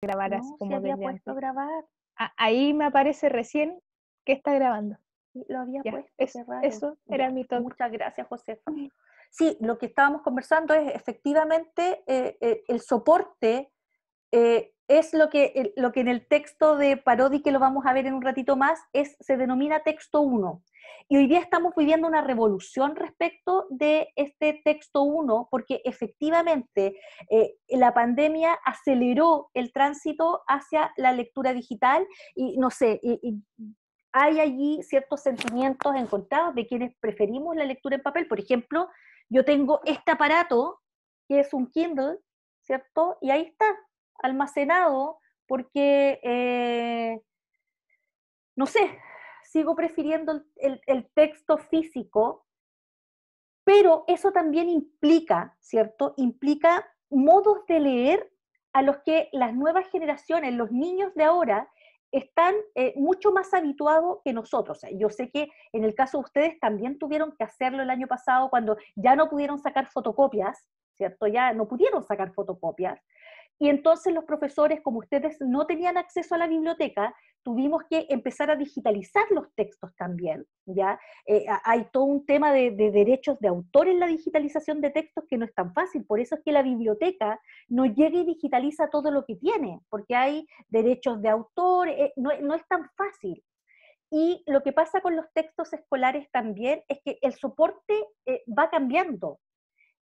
grabar así No, se como había desde puesto a antes. grabar, Ahí me aparece recién que está grabando. sí, lo había Ya, puesto, qué raro. eso era Ya, mi talk. muchas gracias, Josefa. Sí, lo que estábamos conversando es efectivamente el soporte es lo que en el texto de Parodi, que lo vamos a ver en un ratito más, se denomina texto uno. Y hoy día estamos viviendo una revolución respecto de este texto uno, porque efectivamente la pandemia aceleró el tránsito hacia la lectura digital y no sé, hay allí ciertos sentimientos encontrados de quienes preferimos la lectura en papel. Por ejemplo, yo tengo este aparato que es un Kindle, ¿cierto? Y ahí está, almacenado, porque, no sé, sigo prefiriendo el texto físico, pero eso también implica, ¿cierto? Implica modos de leer a los que las nuevas generaciones, los niños de ahora, están mucho más habituados que nosotros. O sea, yo sé que en el caso de ustedes también tuvieron que hacerlo el año pasado cuando ya no pudieron sacar fotocopias, ¿cierto? Ya no pudieron sacar fotocopias. Y entonces los profesores, como ustedes no tenían acceso a la biblioteca, tuvimos que empezar a digitalizar los textos también, ¿ya? Hay todo un tema de derechos de autor en la digitalización de textos que no es tan fácil, por eso es que la biblioteca no llega y digitaliza todo lo que tiene, porque hay derechos de autor, no es tan fácil. Y lo que pasa con los textos escolares también es que el soporte va cambiando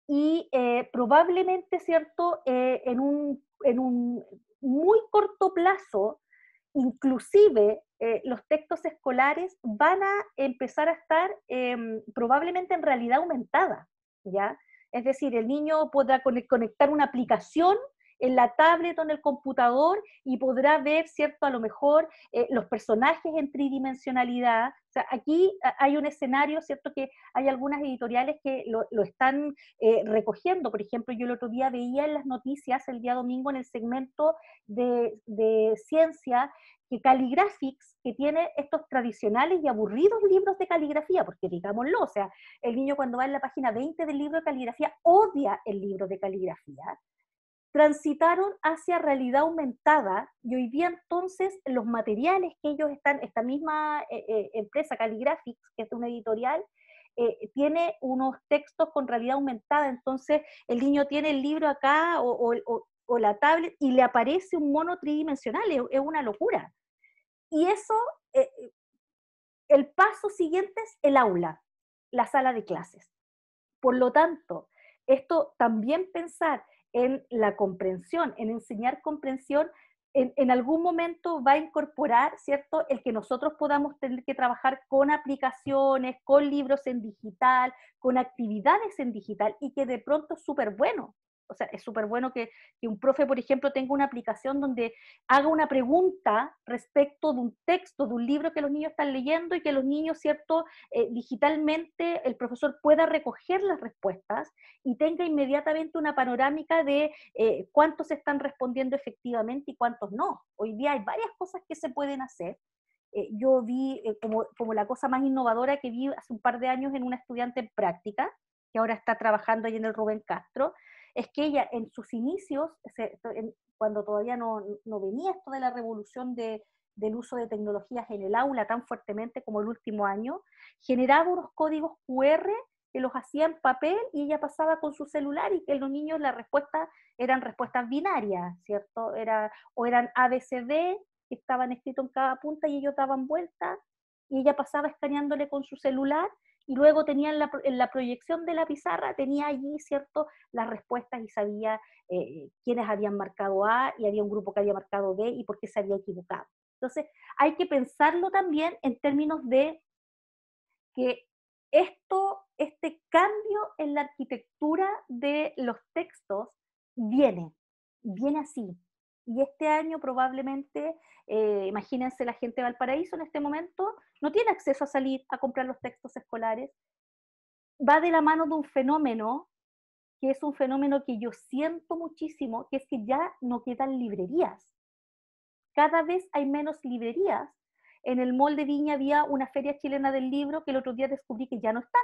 y probablemente, ¿cierto?, en un muy corto plazo, inclusive los textos escolares van a empezar a estar probablemente en realidad aumentada, ¿ya? Es decir, el niño podrá conectar una aplicación en la tablet o en el computador y podrá ver, ¿cierto?, a lo mejor los personajes en tridimensionalidad. O sea, aquí hay un escenario, ¿cierto?, que hay algunas editoriales que lo están recogiendo. Por ejemplo, yo el otro día veía en las noticias, el día domingo, en el segmento de ciencia, que Caligraphics, que tiene estos tradicionales y aburridos libros de caligrafía, porque digámoslo, o sea, el niño cuando va en la página 20 del libro de caligrafía odia el libro de caligrafía, transitaron hacia realidad aumentada y hoy día entonces los materiales que ellos están, esta misma empresa Caligraphics, que es una editorial, tiene unos textos con realidad aumentada, entonces el niño tiene el libro acá o la tablet y le aparece un mono tridimensional, es una locura. Y eso, eh, el paso siguiente es el aula, la sala de clases. Por lo tanto, esto también pensar en la comprensión, en enseñar comprensión, en algún momento va a incorporar, ¿cierto?, el que nosotros podamos tener que trabajar con aplicaciones, con libros en digital, con actividades en digital, y que de pronto es súper bueno. O sea, es súper bueno que un profe, por ejemplo, tenga una aplicación donde haga una pregunta respecto de un texto, de un libro que los niños están leyendo y que los niños, ¿cierto?, digitalmente el profesor pueda recoger las respuestas y tenga inmediatamente una panorámica de cuántos están respondiendo efectivamente y cuántos no. Hoy día hay varias cosas que se pueden hacer. Yo vi como la cosa más innovadora que vi hace un par de años en una estudiante en práctica, que ahora está trabajando ahí en el Rubén Castro, es que ella en sus inicios, cuando todavía no venía esto de la revolución del uso de tecnologías en el aula tan fuertemente como el último año, generaba unos códigos QR que los hacía en papel y ella pasaba con su celular y que los niños la respuesta eran respuestas binarias, ¿cierto? O eran ABCD que estaban escritos en cada punta y ellos daban vuelta y ella pasaba escaneándole con su celular y luego tenía en la proyección de la pizarra, tenía allí, ¿cierto?, las respuestas y sabía quiénes habían marcado A y había un grupo que había marcado B y por qué se había equivocado. Entonces, hay que pensarlo también en términos de que este cambio en la arquitectura de los textos viene así. Y este año probablemente, imagínense la gente de Valparaíso en este momento, no tiene acceso a salir a comprar los textos escolares, va de la mano de un fenómeno que es un fenómeno que yo siento muchísimo, que es que ya no quedan librerías. Cada vez hay menos librerías. En el Mall de Viña había una feria chilena del libro que el otro día descubrí que ya no está.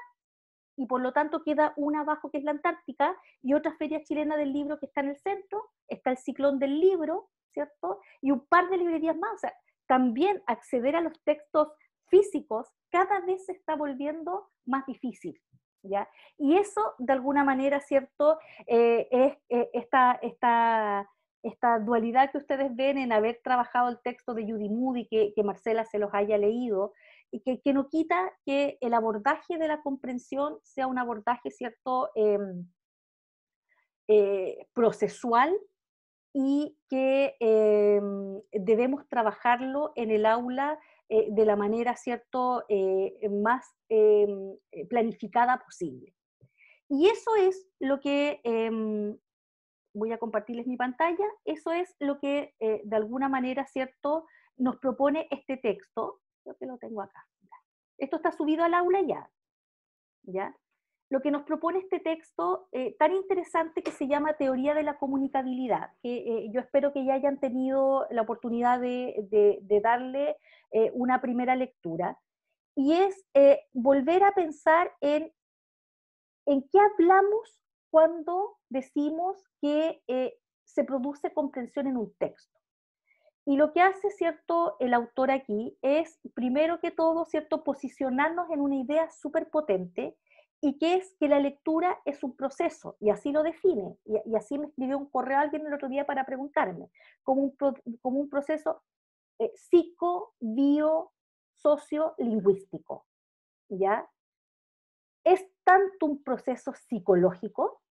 Y por lo tanto queda una abajo que es la Antártica y otra feria chilena del libro que está en el centro, está el Ciclón del Libro, ¿cierto? Y un par de librerías más. O sea, también acceder a los textos físicos cada vez se está volviendo más difícil, ¿ya? Y eso, de alguna manera, ¿cierto? Es esta dualidad que ustedes ven en haber trabajado el texto de Judy Moody, que Marcela se los haya leído, y que no quita que el abordaje de la comprensión sea un abordaje, ¿cierto? Procesual, y que debemos trabajarlo en el aula de la manera, ¿cierto?, más planificada posible. Y eso es lo que, voy a compartirles mi pantalla, eso es lo que de alguna manera, ¿cierto?, nos propone este texto. Creo que lo tengo acá. Esto está subido al aula ya, ¿ya? Lo que nos propone este texto tan interesante que se llama Teoría de la Comunicabilidad, que yo espero que ya hayan tenido la oportunidad de darle una primera lectura, y es volver a pensar en qué hablamos cuando decimos que se produce comprensión en un texto. Y lo que hace, ¿cierto?, el autor aquí es, primero que todo, ¿cierto?, posicionarnos en una idea súper potente, y que es que la lectura es un proceso, y así lo define, y así me escribió un correo alguien el otro día para preguntarme, como un proceso psico, bio, sociolingüístico, ¿ya? Es tanto un proceso psicológico,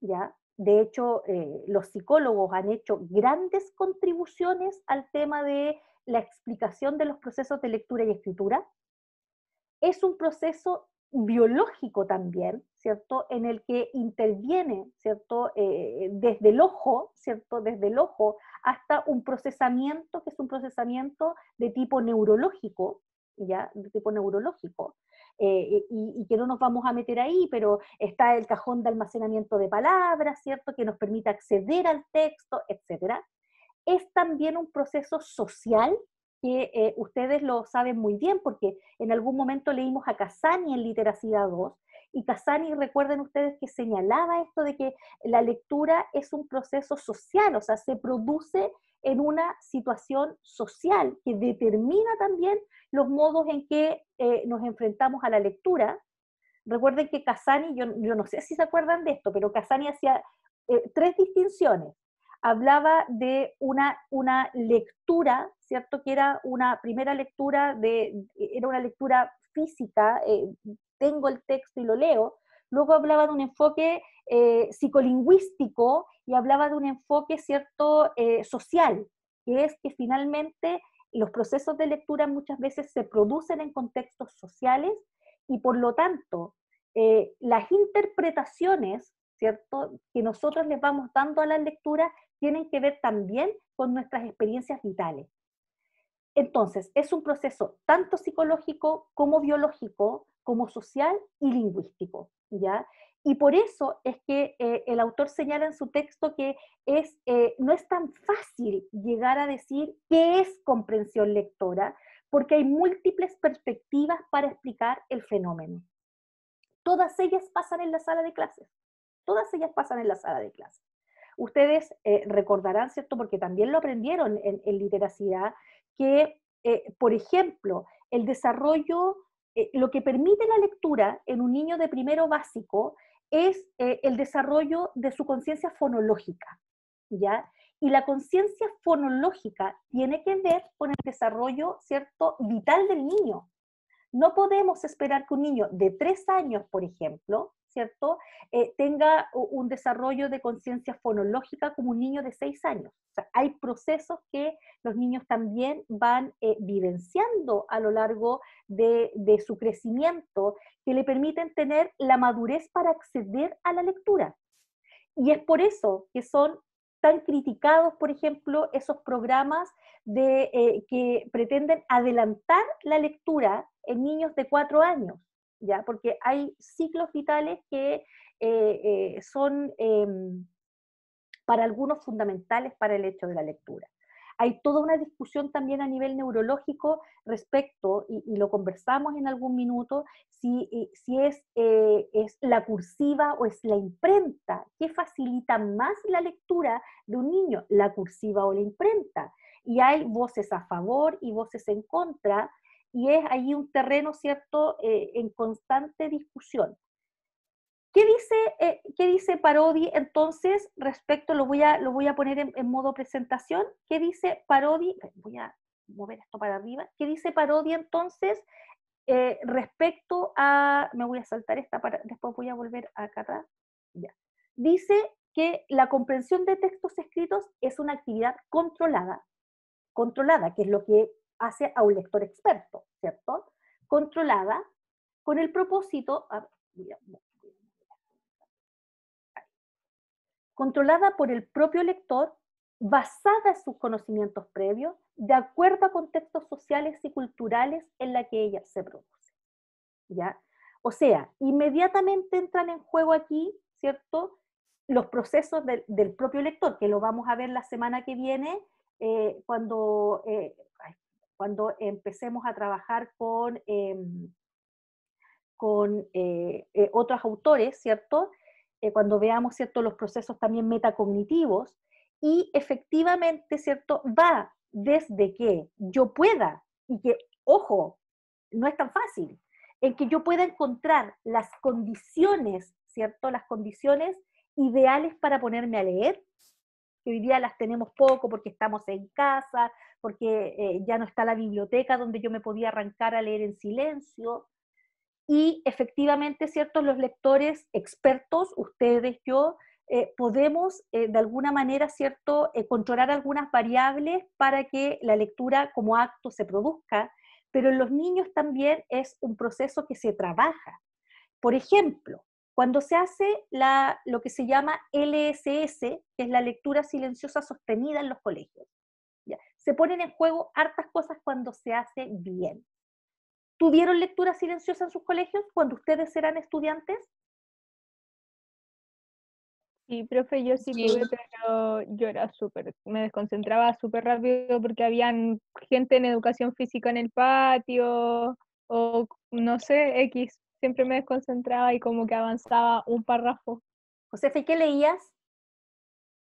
¿ya? De hecho, los psicólogos han hecho grandes contribuciones al tema de la explicación de los procesos de lectura y escritura. Es un proceso biológico también, ¿cierto? En el que interviene, ¿cierto? Desde el ojo, ¿cierto? Desde el ojo hasta un procesamiento, que es un procesamiento de tipo neurológico, ¿ya? De tipo neurológico. Y que no nos vamos a meter ahí, pero está el cajón de almacenamiento de palabras, ¿cierto? Que nos permite acceder al texto, etcétera. Es también un proceso social que ustedes lo saben muy bien, porque en algún momento leímos a Casani en Literacidad 2, y Casani, recuerden ustedes que señalaba esto de que la lectura es un proceso social, o sea, se produce en una situación social que determina también los modos en que nos enfrentamos a la lectura. Recuerden que Casani, yo no sé si se acuerdan de esto, pero Casani hacía tres distinciones. Hablaba de una lectura, ¿cierto? Que era una primera lectura, era una lectura física, tengo el texto y lo leo. Luego hablaba de un enfoque psicolingüístico, y hablaba de un enfoque, ¿cierto?, social, que es que finalmente los procesos de lectura muchas veces se producen en contextos sociales, y por lo tanto las interpretaciones, ¿cierto?, que nosotros les vamos dando a la lectura tienen que ver también con nuestras experiencias vitales. Entonces, es un proceso tanto psicológico como biológico, como social y lingüístico, ¿ya? Y por eso es que el autor señala en su texto que no es tan fácil llegar a decir qué es comprensión lectora, porque hay múltiples perspectivas para explicar el fenómeno. Todas ellas pasan en la sala de clases. Todas ellas pasan en la sala de clases. Ustedes recordarán, ¿cierto? Porque también lo aprendieron en literacidad, que, por ejemplo, el desarrollo, lo que permite la lectura en un niño de primero básico es el desarrollo de su conciencia fonológica, ¿ya? Y la conciencia fonológica tiene que ver con el desarrollo, ¿cierto?, vital del niño. No podemos esperar que un niño de 3 años, por ejemplo, ¿cierto?, tenga un desarrollo de conciencia fonológica como un niño de 6 años. O sea, hay procesos que los niños también van vivenciando a lo largo de su crecimiento, que le permiten tener la madurez para acceder a la lectura. Y es por eso que son tan criticados, por ejemplo, esos programas que pretenden adelantar la lectura en niños de 4 años, ¿ya? Porque hay ciclos vitales que son para algunos fundamentales para el hecho de la lectura. Hay toda una discusión también a nivel neurológico respecto, y lo conversamos en algún minuto, si es la cursiva o es la imprenta. ¿Qué facilita más la lectura de un niño? ¿La cursiva o la imprenta? Y hay voces a favor y voces en contra, y es ahí un terreno, ¿cierto?, en constante discusión. Qué dice Parodi entonces respecto, lo voy a poner en modo presentación? ¿Qué dice Parodi? Voy a mover esto para arriba. ¿Qué dice Parodi entonces respecto a, me voy a saltar esta, después voy a volver acá atrás? Ya. Dice que la comprensión de textos escritos es una actividad controlada, que es lo que hace a un lector experto, ¿cierto? Controlada con el propósito, controlada por el propio lector, basada en sus conocimientos previos, de acuerdo a contextos sociales y culturales en la que ella se produce. ¿Ya? O sea, inmediatamente entran en juego aquí, ¿cierto?, los procesos del propio lector, que lo vamos a ver la semana que viene, cuando empecemos a trabajar con otros autores, ¿cierto? Cuando veamos, ¿cierto?, los procesos también metacognitivos, y efectivamente, ¿cierto?, va desde que yo pueda, y que, ojo, no es tan fácil, en que yo pueda encontrar las condiciones, ¿cierto?, las condiciones ideales para ponerme a leer, que hoy día las tenemos poco porque estamos en casa, porque ya no está la biblioteca donde yo me podía arrancar a leer en silencio. Y efectivamente, ¿cierto?, los lectores expertos, ustedes, yo, podemos de alguna manera, ¿cierto?, controlar algunas variables para que la lectura como acto se produzca, pero en los niños también es un proceso que se trabaja. Por ejemplo, cuando se hace lo que se llama LSS, que es la lectura silenciosa sostenida en los colegios, ¿ya? Se ponen en juego hartas cosas cuando se hace bien. ¿Tuvieron lectura silenciosa en sus colegios cuando ustedes eran estudiantes? Sí, profe, yo sí tuve, Sí, pero yo era me desconcentraba súper rápido porque habían gente en educación física en el patio, o no sé, X, siempre me desconcentraba y como que avanzaba un párrafo. Josefa, ¿y qué leías?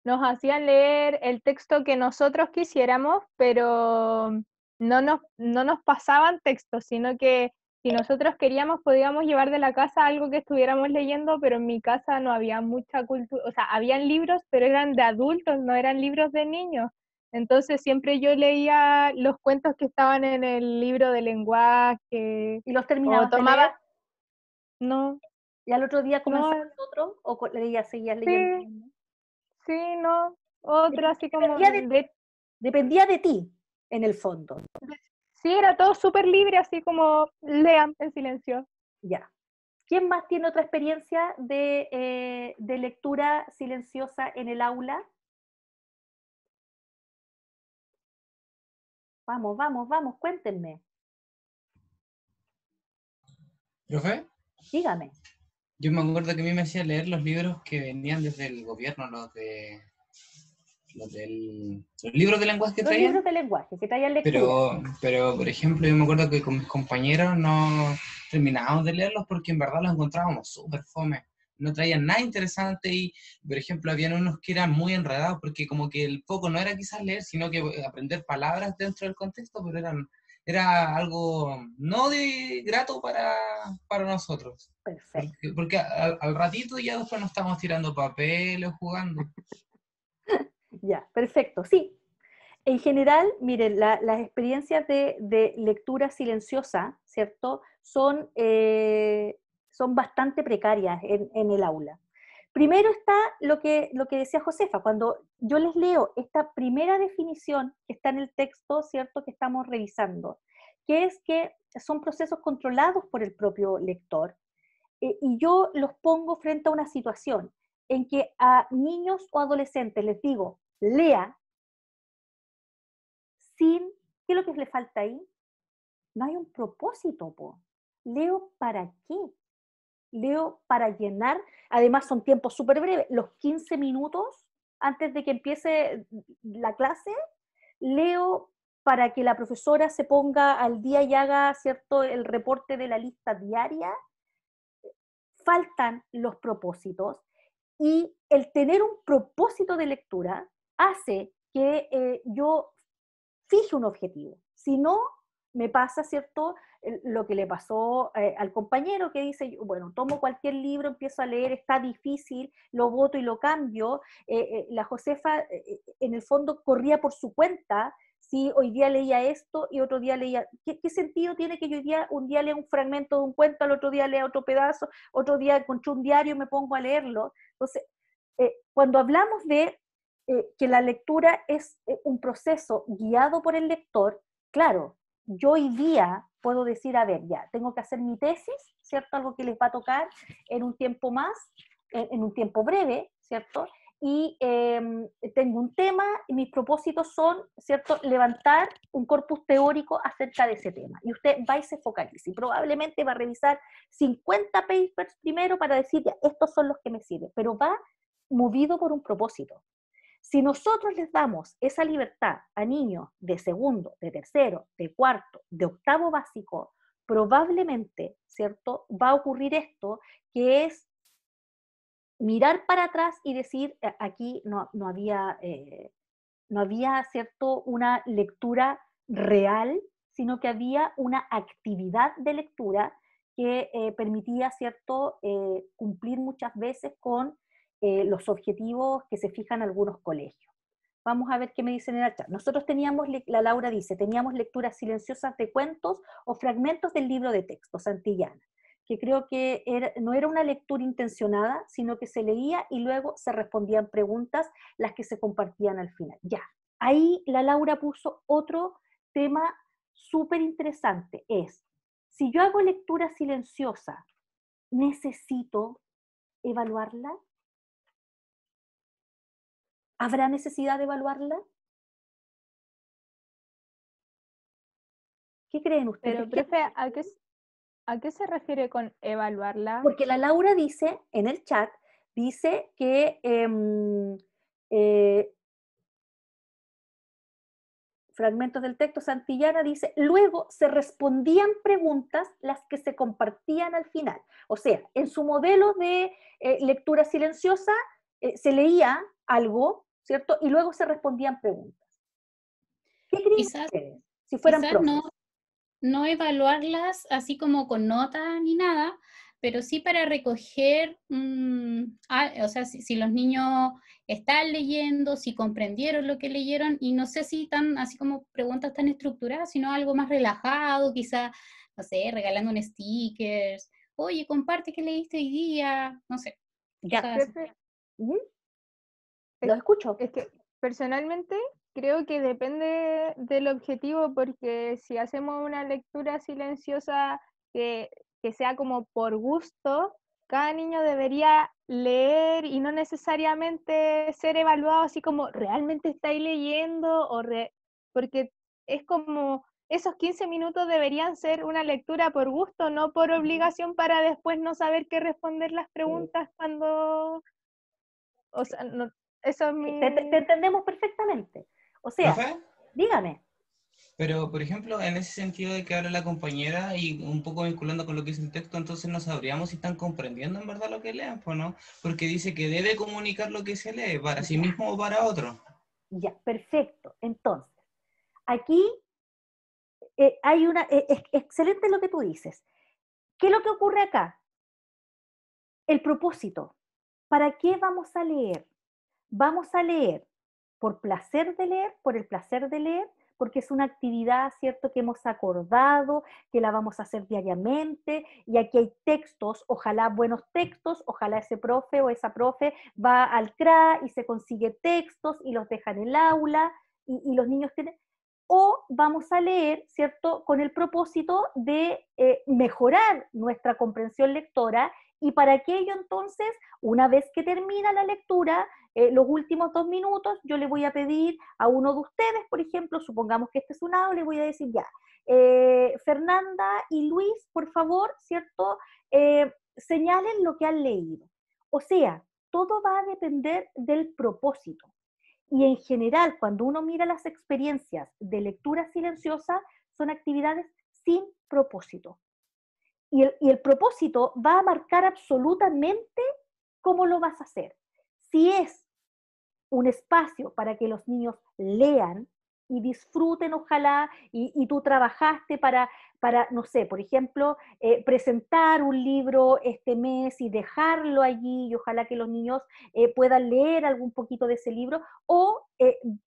Nos hacían leer el texto que nosotros quisiéramos, pero no nos pasaban textos, sino que si nosotros queríamos podíamos llevar de la casa algo que estuviéramos leyendo, pero en mi casa no había mucha cultura, o sea, habían libros, pero eran de adultos, no eran libros de niños. Entonces siempre yo leía los cuentos que estaban en el libro de lenguaje, ¿Y los o terminabas de tomaba, leer? no, ¿Y al otro día no, comenzabas otro? ¿O seguías leyendo el sí, mismo? sí, no, otra así como Dependía dependía de ti, en el fondo. sí, era todo súper libre, así como lean en silencio. Ya. ¿Quién más tiene otra experiencia de lectura silenciosa en el aula? Vamos, vamos, vamos, cuéntenme. profe, Dígame. yo me acuerdo que a mí me hacía leer los libros que venían desde el gobierno, los libros de lenguaje que Los libros traían, de lenguaje, que traían lectura. pero por ejemplo, yo me acuerdo que con mis compañeros no terminábamos de leerlos porque en verdad los encontrábamos súper fome. No traían nada interesante y, por ejemplo, habían unos que eran muy enredados porque como que el foco no era quizás leer, sino que aprender palabras dentro del contexto, pero era algo no de grato para nosotros. Perfecto. Porque al ratito ya después nos estamos tirando papeles, jugando. Ya, perfecto. Sí. En general, miren, las experiencias de lectura silenciosa, ¿cierto? Son bastante precarias en el aula. Primero está lo que decía Josefa, cuando yo les leo esta primera definición que está en el texto, ¿cierto?, que estamos revisando, que es que son procesos controlados por el propio lector, y yo los pongo frente a una situación en que a niños o adolescentes les digo, lea, sin, ¿qué es lo que le falta ahí? No hay un propósito, po. Leo para qué, leo para llenar, además son tiempos súper breves, los 15 minutos antes de que empiece la clase, leo para que la profesora se ponga al día y haga, ¿cierto?, el reporte de la lista diaria. Faltan los propósitos, y el tener un propósito de lectura hace que yo fije un objetivo. Si no, me pasa, ¿cierto?, lo que le pasó al compañero, que dice, bueno, tomo cualquier libro, empiezo a leer, está difícil, lo boto y lo cambio. La Josefa, en el fondo, corría por su cuenta. Si hoy día leía esto y otro día leía, ¿qué sentido tiene que yo hoy día, un día lea un fragmento de un cuento, al otro día lea otro pedazo, otro día encontré un diario y me pongo a leerlo? Entonces, cuando hablamos de que la lectura es un proceso guiado por el lector, claro, yo hoy día puedo decir, a ver, ya, tengo que hacer mi tesis, ¿cierto? Algo que les va a tocar en un tiempo más, en un tiempo breve, ¿cierto? Y tengo un tema y mis propósitos son, ¿cierto?, levantar un corpus teórico acerca de ese tema. Y usted va y se focaliza y probablemente va a revisar 50 papers primero para decir, ya, estos son los que me sirven, pero va movido por un propósito. Si nosotros les damos esa libertad a niños de segundo, de tercero, de cuarto, de octavo básico, probablemente, ¿cierto?, va a ocurrir esto, que es mirar para atrás y decir, aquí no había, ¿cierto?, una lectura real, sino que había una actividad de lectura que permitía, ¿cierto?, cumplir muchas veces con los objetivos que se fijan algunos colegios. Vamos a ver qué me dicen en el chat. Nosotros teníamos, la Laura dice, teníamos lecturas silenciosas de cuentos o fragmentos del libro de texto, Santillana, que creo que no era una lectura intencionada, sino que se leía y luego se respondían preguntas, las que se compartían al final. Ya, ahí la Laura puso otro tema súper interesante, es, si yo hago lectura silenciosa, ¿necesito evaluarla? ¿Habrá necesidad de evaluarla? ¿Qué creen ustedes? Pero, profe, ¿a qué se refiere con evaluarla? Porque la Laura dice en el chat, dice que eh, fragmentos del texto, Santillana dice, luego se respondían preguntas las que se compartían al final. O sea, en su modelo de lectura silenciosa se leía algo, ¿cierto? Y luego se respondían preguntas. ¿Qué creen ustedes si fueran quizás profes? no evaluarlas así como con nota ni nada, pero sí para recoger, o sea, si los niños están leyendo, si comprendieron lo que leyeron, y no sé si tan, así como preguntas tan estructuradas, sino algo más relajado, quizá, no sé, regalando un stickers, oye, comparte qué leíste hoy día, no sé. Ya, Profe, lo escucho. es que personalmente creo que depende del objetivo, porque si hacemos una lectura silenciosa que sea como por gusto, cada niño debería leer y no necesariamente ser evaluado así como realmente estáis leyendo, porque es como esos 15 minutos deberían ser una lectura por gusto, no por obligación para después no saber qué responder las preguntas cuando, o sea, no, eso es Te mi... entendemos perfectamente. O sea, ¿Profe? dígame. Pero, por ejemplo, en ese sentido de que habla la compañera y un poco vinculando con lo que dice el texto, entonces no sabríamos si están comprendiendo en verdad lo que leen, pues, ¿no? Porque dice que debe comunicar lo que se lee para sí Ya, mismo o para otro. ya, perfecto. Entonces, aquí hay es excelente lo que tú dices. ¿Qué es lo que ocurre acá? El propósito. ¿Para qué vamos a leer? Vamos a leer por placer de leer, por el placer de leer, porque es una actividad, ¿cierto?, que hemos acordado, que la vamos a hacer diariamente, y aquí hay textos, ojalá buenos textos, ojalá ese profe o esa profe va al CRA y se consigue textos y los deja en el aula, y los niños tienen... O vamos a leer, ¿cierto?, con el propósito de mejorar nuestra comprensión lectora, y para aquello entonces, una vez que termina la lectura, los últimos 2 minutos, yo le voy a pedir a uno de ustedes, por ejemplo, supongamos que este es un aula, le voy a decir ya, Fernanda y Luis, por favor, ¿cierto? Señalen lo que han leído. O sea, todo va a depender del propósito. Y en general, cuando uno mira las experiencias de lectura silenciosa, son actividades sin propósito. Y el propósito va a marcar absolutamente cómo lo vas a hacer. Si es un espacio para que los niños lean y disfruten, ojalá, y tú trabajaste para, no sé, por ejemplo, presentar un libro este mes y dejarlo allí, y ojalá que los niños puedan leer algún poquito de ese libro, o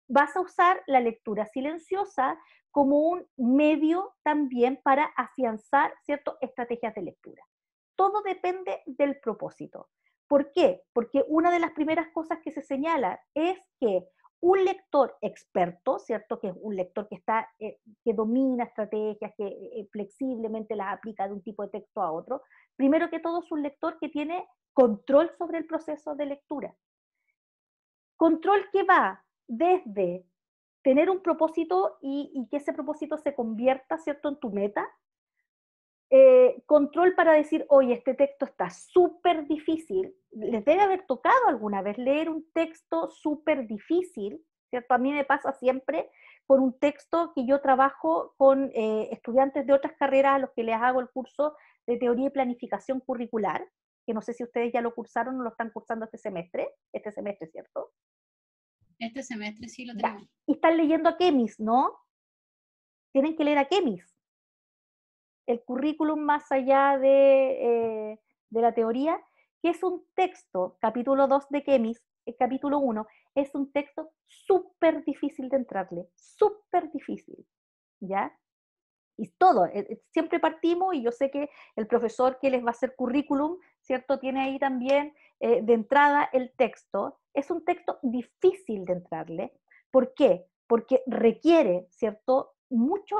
vas a usar la lectura silenciosa como un medio también para afianzar ciertas estrategias de lectura. Todo depende del propósito. ¿Por qué? Porque una de las primeras cosas que se señala es que un lector experto, ¿cierto? Que es un lector que está, que domina estrategias, que flexiblemente las aplica de un tipo de texto a otro, primero que todo es un lector que tiene control sobre el proceso de lectura. Control que va desde tener un propósito y que ese propósito se convierta, ¿cierto?, en tu meta. Control para decir, oye, este texto está súper difícil. Les debe haber tocado alguna vez leer un texto súper difícil, ¿cierto? A mí me pasa siempre con un texto que yo trabajo con estudiantes de otras carreras a los que les hago el curso de teoría y planificación curricular, que no sé si ustedes ya lo cursaron o lo están cursando este semestre, ¿cierto? Este semestre sí lo tenemos. Y están leyendo a Kemis, ¿no? Tienen que leer a Kemis. El currículum más allá de la teoría, que es un texto, capítulo 2 de Kemis, el capítulo 1, es un texto súper difícil de entrarle, súper difícil, ¿ya? Y todo, siempre partimos, y yo sé que el profesor que les va a hacer currículum, ¿cierto? Tiene ahí también de entrada el texto. Es un texto difícil de entrarle. ¿Por qué? Porque requiere, ¿cierto?, mucho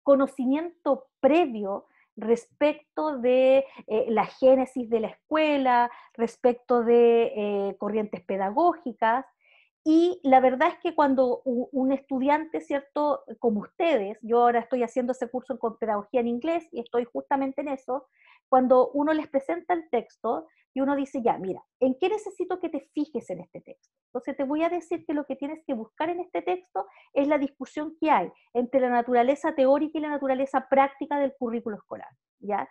conocimiento previo respecto de la génesis de la escuela, respecto de corrientes pedagógicas. Y la verdad es que cuando un estudiante, ¿cierto?, como ustedes, yo ahora estoy haciendo ese curso con pedagogía en inglés y estoy justamente en eso, cuando uno les presenta el texto y uno dice, ya, mira, ¿en qué necesito que te fijes en este texto? Entonces te voy a decir que lo que tienes que buscar en este texto es la discusión que hay entre la naturaleza teórica y la naturaleza práctica del currículo escolar, ¿ya?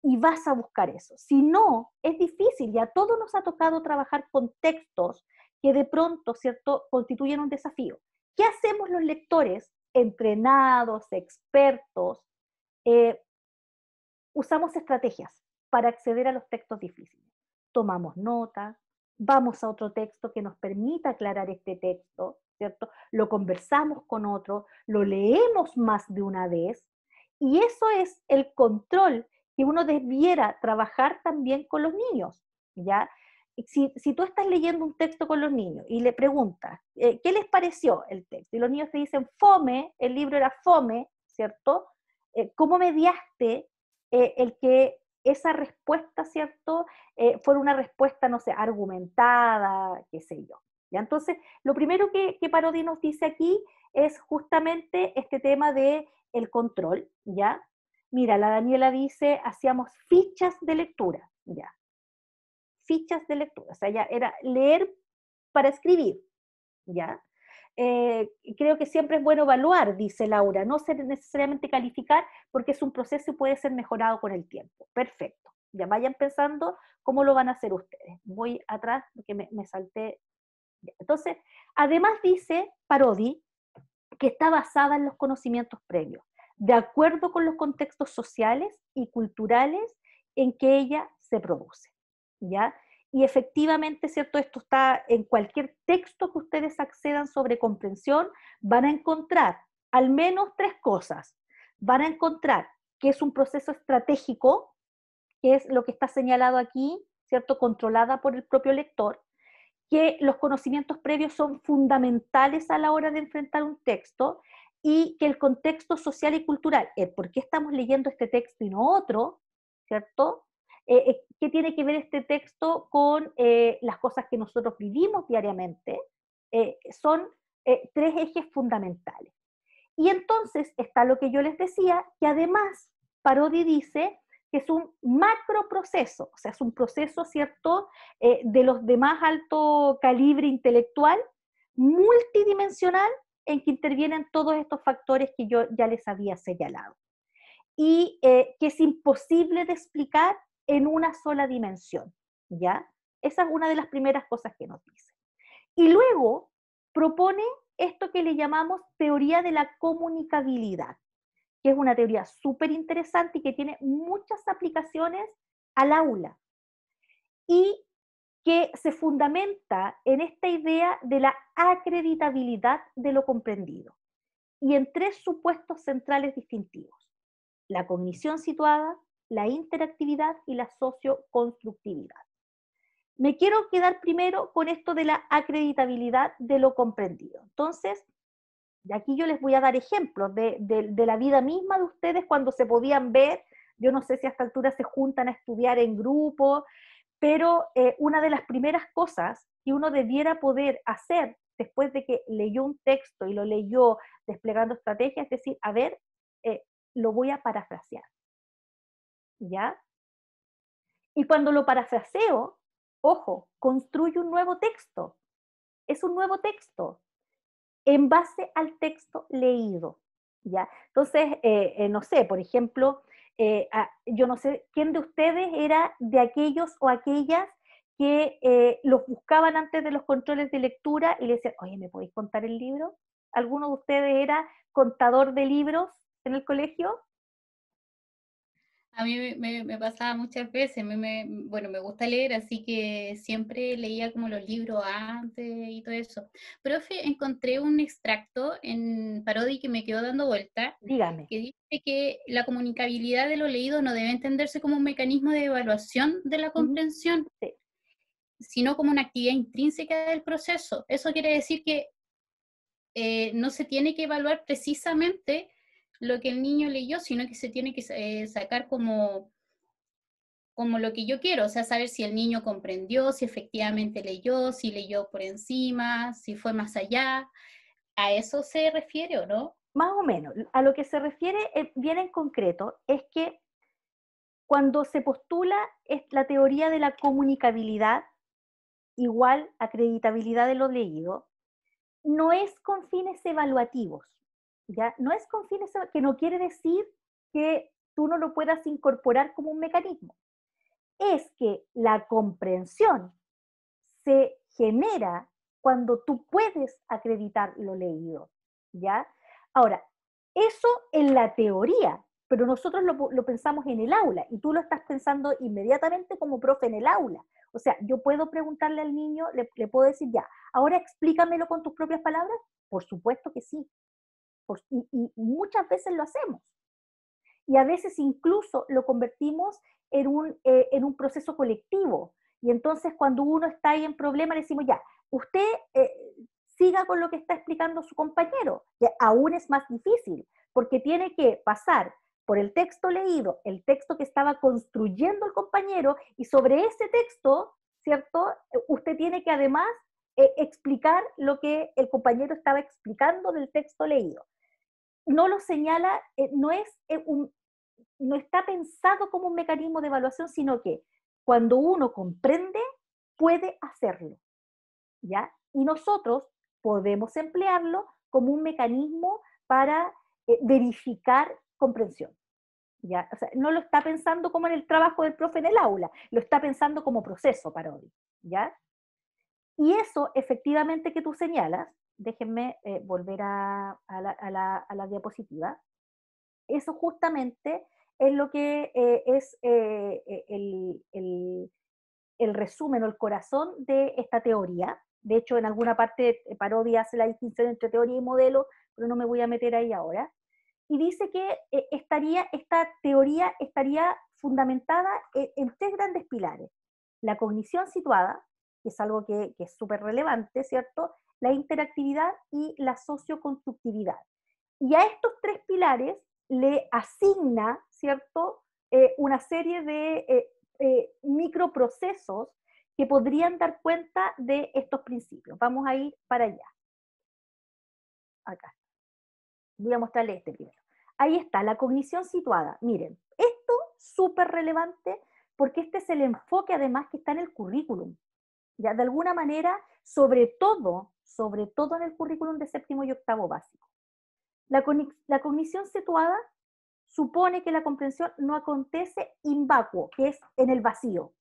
Y vas a buscar eso. Si no, es difícil, ya a todos nos ha tocado trabajar con textos que de pronto, ¿cierto?, constituyen un desafío. ¿Qué hacemos los lectores, entrenados, expertos? Usamos estrategias para acceder a los textos difíciles. Tomamos nota, vamos a otro texto que nos permita aclarar este texto, ¿cierto? Lo conversamos con otro, lo leemos más de una vez, y eso es el control que uno debiera trabajar también con los niños, ¿ya? Si tú estás leyendo un texto con los niños y le preguntas, ¿qué les pareció el texto? Y los niños te dicen, fome, el libro era fome, ¿cierto? ¿Cómo mediaste el que esa respuesta, ¿cierto?, fuera una respuesta, no sé, argumentada, qué sé yo? ¿Ya? Entonces, lo primero que Parodi nos dice aquí es justamente este tema de el control, ¿ya? Mira, la Daniela dice, hacíamos fichas de lectura, ¿ya? Fichas de lectura, o sea, ya era leer para escribir, ¿ya? Creo que siempre es bueno evaluar, dice Laura, no necesariamente calificar, porque es un proceso y puede ser mejorado con el tiempo. Perfecto. Ya vayan pensando cómo lo van a hacer ustedes. Voy atrás porque me salté. Entonces, además dice Parodi que está basada en los conocimientos previos, de acuerdo con los contextos sociales y culturales en que ella se produce, ¿ya? Y efectivamente, ¿cierto? Esto está en cualquier texto que ustedes accedan sobre comprensión, van a encontrar al menos 3 cosas. Van a encontrar que es un proceso estratégico, que es lo que está señalado aquí, ¿cierto? Controlada por el propio lector, que los conocimientos previos son fundamentales a la hora de enfrentar un texto y que el contexto social y cultural, por qué estamos leyendo este texto y no otro, ¿cierto? ¿Qué tiene que ver este texto con las cosas que nosotros vivimos diariamente? Son 3 ejes fundamentales. Y entonces está lo que yo les decía, que además Parodi dice que es un macroproceso, o sea, es un proceso, ¿cierto?, de los de más alto calibre intelectual, multidimensional en que intervienen todos estos factores que yo ya les había señalado. Y que es imposible de explicar en una sola dimensión, ¿ya? Esa es una de las primeras cosas que nos dice. Y luego propone esto que le llamamos teoría de la comunicabilidad, que es una teoría súper interesante y que tiene muchas aplicaciones al aula. Y que se fundamenta en esta idea de la acreditabilidad de lo comprendido y en tres supuestos centrales distintivos: la cognición situada, la interactividad y la socioconstructividad. Me quiero quedar primero con esto de la acreditabilidad de lo comprendido. Entonces, de aquí yo les voy a dar ejemplos de la vida misma de ustedes cuando se podían ver. Yo no sé si a esta altura se juntan a estudiar en grupo, pero una de las primeras cosas que uno debiera poder hacer después de que leyó un texto y lo leyó desplegando estrategias es decir, a ver, lo voy a parafrasear, ¿ya? Y cuando lo parafraseo, ojo, construyo un nuevo texto. Es un nuevo texto en base al texto leído, ¿ya? Entonces, no sé, por ejemplo, yo no sé quién de ustedes era de aquellos o aquellas que los buscaban antes de los controles de lectura y le decían, oye, ¿me podéis contar el libro? ¿Alguno de ustedes era contador de libros en el colegio? A mí me pasaba muchas veces, bueno, me gusta leer, así que siempre leía como los libros antes y todo eso. Profe, encontré un extracto en Parodi que me quedó dando vuelta, Dígame. que dice que la comunicabilidad de lo leído no debe entenderse como un mecanismo de evaluación de la comprensión, Sí. sino como una actividad intrínseca del proceso. Eso quiere decir que no se tiene que evaluar precisamente lo que el niño leyó, sino que se tiene que sacar como lo que yo quiero, o sea, saber si el niño comprendió, si efectivamente leyó, si leyó por encima, si fue más allá. ¿A eso se refiere o no? Más o menos. A lo que se refiere bien en concreto es que cuando se postula la teoría de la comunicabilidad igual acreditabilidad de lo leído, no es con fines evaluativos, ¿ya? No es con fines que no quiere decir que tú no lo puedas incorporar como un mecanismo. Es que la comprensión se genera cuando tú puedes acreditar lo leído, ¿ya? Ahora, eso en la teoría, pero nosotros lo pensamos en el aula y tú lo estás pensando inmediatamente como profe en el aula. O sea, yo puedo preguntarle al niño, le puedo decir ya, ahora explícamelo con tus propias palabras. Por supuesto que sí. Y muchas veces lo hacemos. Y a veces incluso lo convertimos en un proceso colectivo. Y entonces cuando uno está ahí en problema, le decimos, ya, usted siga con lo que está explicando su compañero, que aún es más difícil, porque tiene que pasar por el texto leído, el texto que estaba construyendo el compañero, y sobre ese texto, ¿cierto? Usted tiene que además explicar lo que el compañero estaba explicando del texto leído. No lo señala, no está pensado como un mecanismo de evaluación, sino que cuando uno comprende, puede hacerlo, ¿ya? Y nosotros podemos emplearlo como un mecanismo para verificar comprensión, ¿ya? O sea, no lo está pensando como en el trabajo del profe en el aula, lo está pensando como proceso Parodi, ¿ya? Y eso, efectivamente, que tú señalas, déjenme volver a la diapositiva, eso justamente es lo que es el resumen o el corazón de esta teoría. De hecho, en alguna parte Parodi hace la distinción entre teoría y modelo, pero no me voy a meter ahí ahora. Y dice que esta teoría estaría fundamentada en tres grandes pilares. La cognición situada, que es algo que es súper relevante, ¿cierto? La interactividad y la socioconstructividad. Y a estos tres pilares le asigna, ¿cierto? Una serie de microprocesos que podrían dar cuenta de estos principios. Vamos a ir para allá. Acá. Voy a mostrarle este primero. Ahí está, la cognición situada. Miren, esto es súper relevante porque este es el enfoque además que está en el currículum. Ya, de alguna manera, sobre todo sobre todo en el currículum de séptimo y octavo básico. La cognición situada supone que la comprensión no acontece in vacuo, que es en el vacío.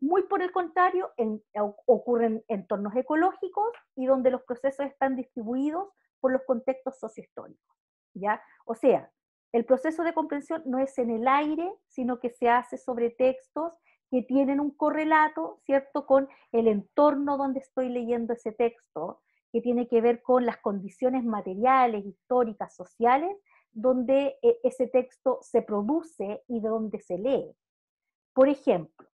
Muy por el contrario, ocurren en entornos ecológicos y donde los procesos están distribuidos por los contextos sociohistóricos, ¿ya? O sea, el proceso de comprensión no es en el aire, sino que se hace sobre textos que tienen un correlato, ¿cierto?, con el entorno donde estoy leyendo ese texto, que tiene que ver con las condiciones materiales, históricas, sociales, donde ese texto se produce y de donde se lee. Por ejemplo,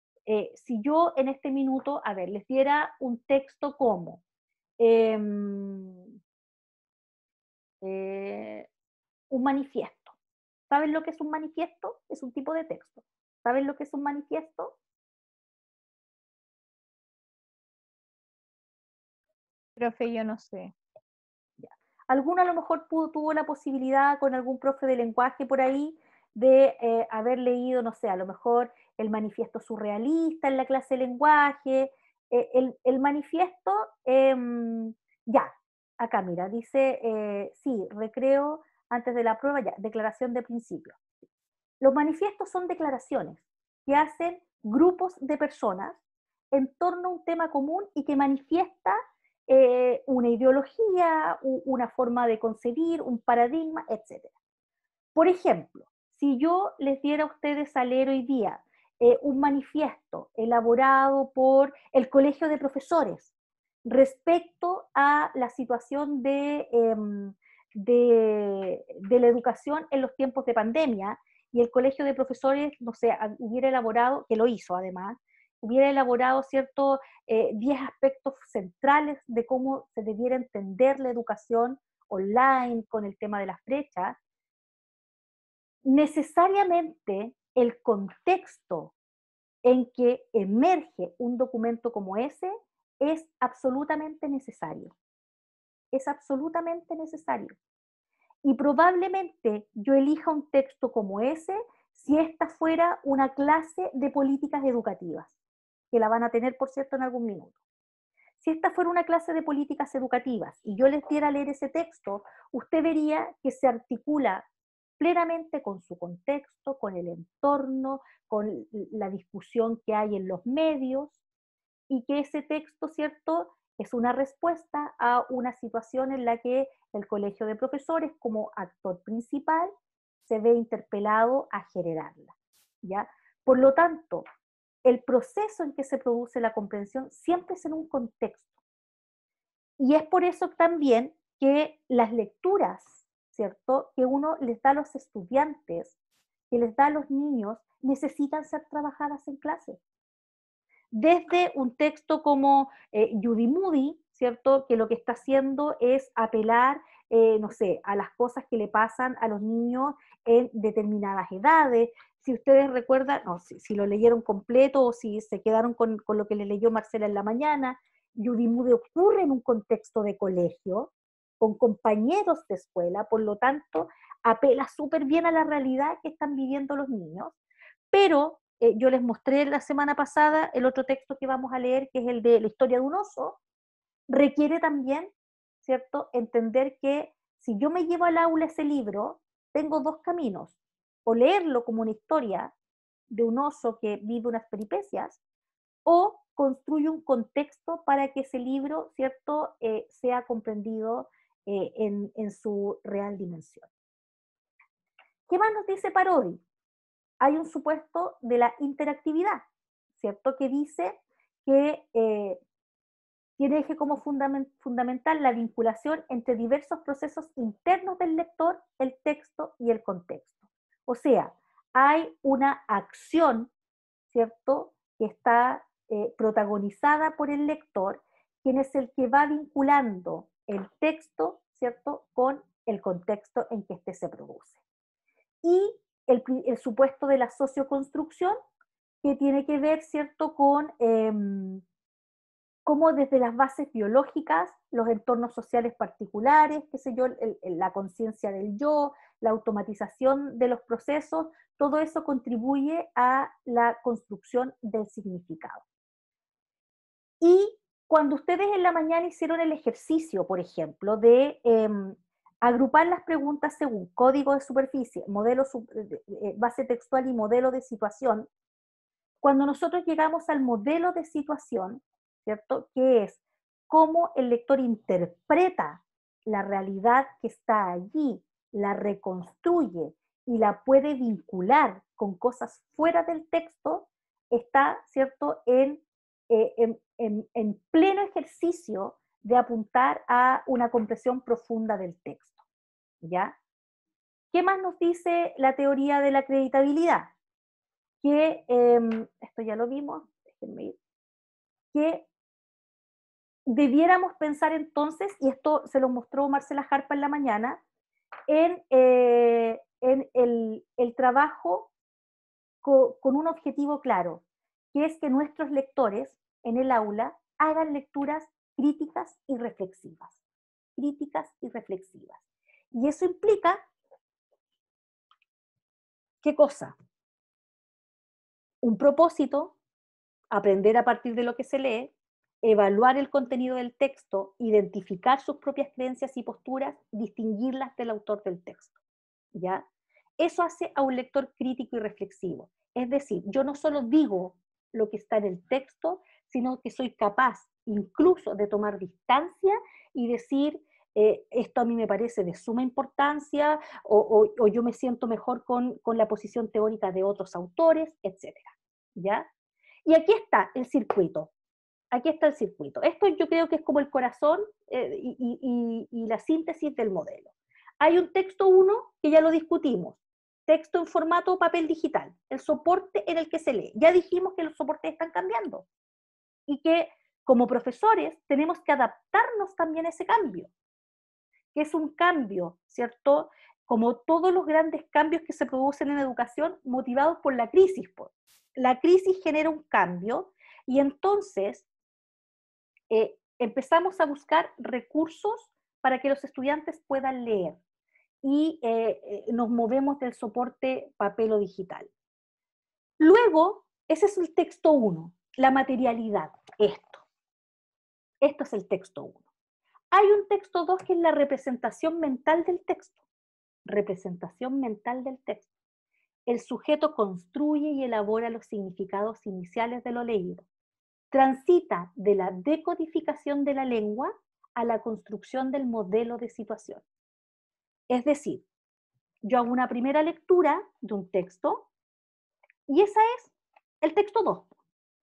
si yo en este minuto, a ver, les diera un texto como un manifiesto. ¿Saben lo que es un manifiesto? Es un tipo de texto. ¿Saben lo que es un manifiesto? Profe, yo no sé. Alguno a lo mejor tuvo la posibilidad con algún profe de lenguaje por ahí de haber leído, no sé, a lo mejor el manifiesto surrealista en la clase de lenguaje. El manifiesto, ya, acá mira, dice, sí, recreo antes de la prueba, ya, declaración de principio. Los manifiestos son declaraciones que hacen grupos de personas en torno a un tema común y que manifiesta una ideología, una forma de concebir, un paradigma, etc. Por ejemplo, si yo les diera a ustedes a leer hoy día un manifiesto elaborado por el Colegio de Profesores respecto a la situación de la educación en los tiempos de pandemia, y el Colegio de Profesores, no sé, hubiera elaborado, que lo hizo además, hubiera elaborado ciertos 10 aspectos centrales de cómo se debiera entender la educación online con el tema de las brechas, necesariamente el contexto en que emerge un documento como ese es absolutamente necesario. Es absolutamente necesario. Y probablemente yo elija un texto como ese si esta fuera una clase de políticas educativas, que la van a tener, por cierto, en algún minuto. Si esta fuera una clase de políticas educativas y yo les diera a leer ese texto, usted vería que se articula plenamente con su contexto, con el entorno, con la discusión que hay en los medios, y que ese texto, ¿cierto?, es una respuesta a una situación en la que el Colegio de Profesores, como actor principal, se ve interpelado a generarla, ¿ya? Por lo tanto, el proceso en que se produce la comprensión siempre es en un contexto. Y es por eso también que las lecturas, ¿cierto?, que uno les da a los estudiantes, que les da a los niños, necesitan ser trabajadas en clase. Desde un texto como Judy Moody, ¿cierto?, que lo que está haciendo es apelar, no sé, a las cosas que le pasan a los niños en determinadas edades. Si ustedes recuerdan, no, si lo leyeron completo o si se quedaron con lo que le leyó Marcela en la mañana, Judy Moody ocurre en un contexto de colegio, con compañeros de escuela, por lo tanto, apela súper bien a la realidad que están viviendo los niños, pero yo les mostré la semana pasada el otro texto que vamos a leer, que es el de la historia de un oso, requiere también, ¿cierto?, entender que si yo me llevo al aula ese libro, tengo dos caminos, o leerlo como una historia de un oso que vive unas peripecias, o construyo un contexto para que ese libro, ¿cierto?, sea comprendido en su real dimensión. ¿Qué más nos dice Parodi? Hay un supuesto de la interactividad, ¿cierto?, que dice que tiene eje como fundamental la vinculación entre diversos procesos internos del lector, el texto y el contexto. O sea, hay una acción, ¿cierto?, que está protagonizada por el lector, quien es el que va vinculando el texto, ¿cierto?, con el contexto en que éste se produce. Y el supuesto de la socioconstrucción, que tiene que ver, ¿cierto?, con cómo desde las bases biológicas, los entornos sociales particulares, qué sé yo, la conciencia del yo, la automatización de los procesos, todo eso contribuye a la construcción del significado. Y Cuando ustedes en la mañana hicieron el ejercicio, por ejemplo, de agrupar las preguntas según código de superficie, base textual y modelo de situación, cuando nosotros llegamos al modelo de situación, ¿cierto? Que es cómo el lector interpreta la realidad que está allí, la reconstruye y la puede vincular con cosas fuera del texto, está, ¿cierto?, en pleno ejercicio de apuntar a una comprensión profunda del texto, ¿ya? ¿Qué más nos dice la teoría de la acreditabilidad? Que, esto ya lo vimos, déjenme ir, que debiéramos pensar entonces, y esto se lo mostró Marcela Jarpa en la mañana, en el trabajo con un objetivo claro, que es que nuestros lectores en el aula hagan lecturas críticas y reflexivas. Críticas y reflexivas. Y eso implica, ¿qué cosa? Un propósito, aprender a partir de lo que se lee, evaluar el contenido del texto, identificar sus propias creencias y posturas, distinguirlas del autor del texto, ¿ya? Eso hace a un lector crítico y reflexivo. Es decir, yo no solo digo lo que está en el texto, sino que soy capaz incluso de tomar distancia y decir, esto a mí me parece de suma importancia, o yo me siento mejor con la posición teórica de otros autores, etc. ¿Ya? Y aquí está el circuito. Aquí está el circuito. Esto yo creo que es como el corazón y la síntesis del modelo. Hay un texto 1 que ya lo discutimos. Texto en formato papel digital. El soporte en el que se lee. Ya dijimos que los soportes están cambiando. Y que como profesores tenemos que adaptarnos también a ese cambio. Que es un cambio, ¿cierto? Como todos los grandes cambios que se producen en educación motivados por la crisis. La crisis genera un cambio y entonces empezamos a buscar recursos para que los estudiantes puedan leer y nos movemos del soporte papel o digital. Luego, ese es el texto 1, la materialidad, esto. Esto es el texto 1. Hay un texto 2 que es la representación mental del texto. Representación mental del texto. El sujeto construye y elabora los significados iniciales de lo leído. Transita de la decodificación de la lengua a la construcción del modelo de situación. Es decir, yo hago una primera lectura de un texto y ese es el texto 2.